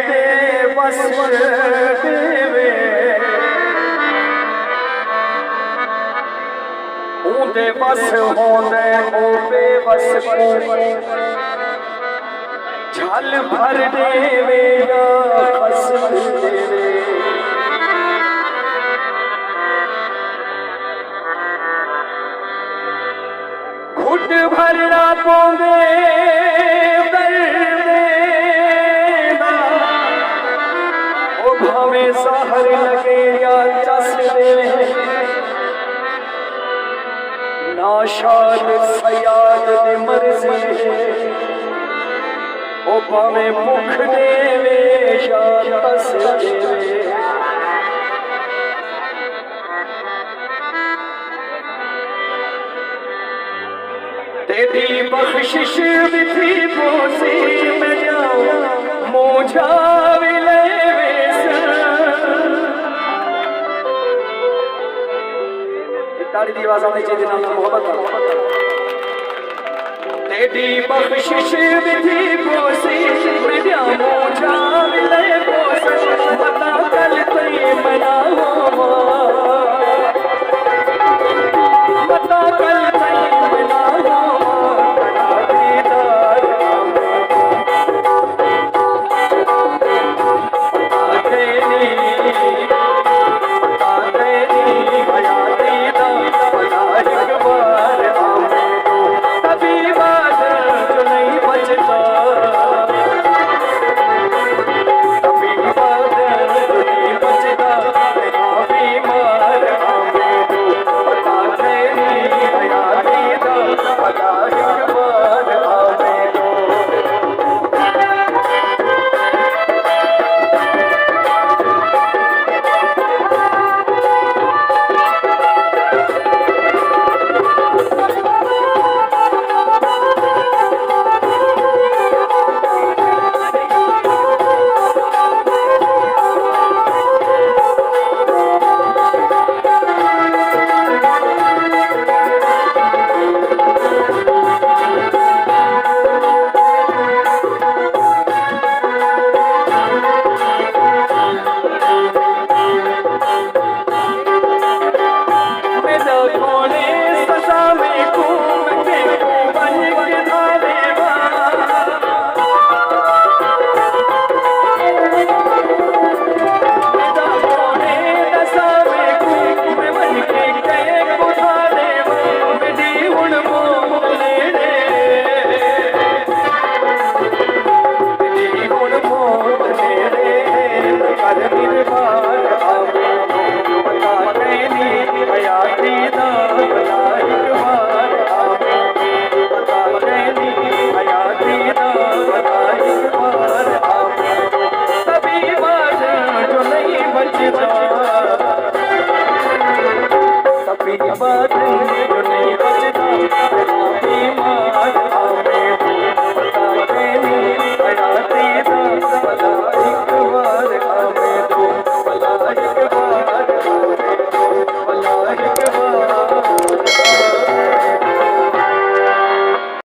दे बस देवे ऊंदे बस होंदे ओ बेबस को झल भर देवे या खस देवे घुट भरना पोंदे भावे सहर लगे या चस देवे नाशाद सयाद दे मर्जी ओ भावे भुख देवे या तस देवे तेरी बख्शिश विधि पोसी में जाऊं मोझा विले ताड़ी दी आवाज आनी चाहिए ना मोहब्बत तेरी बख्शिश विधि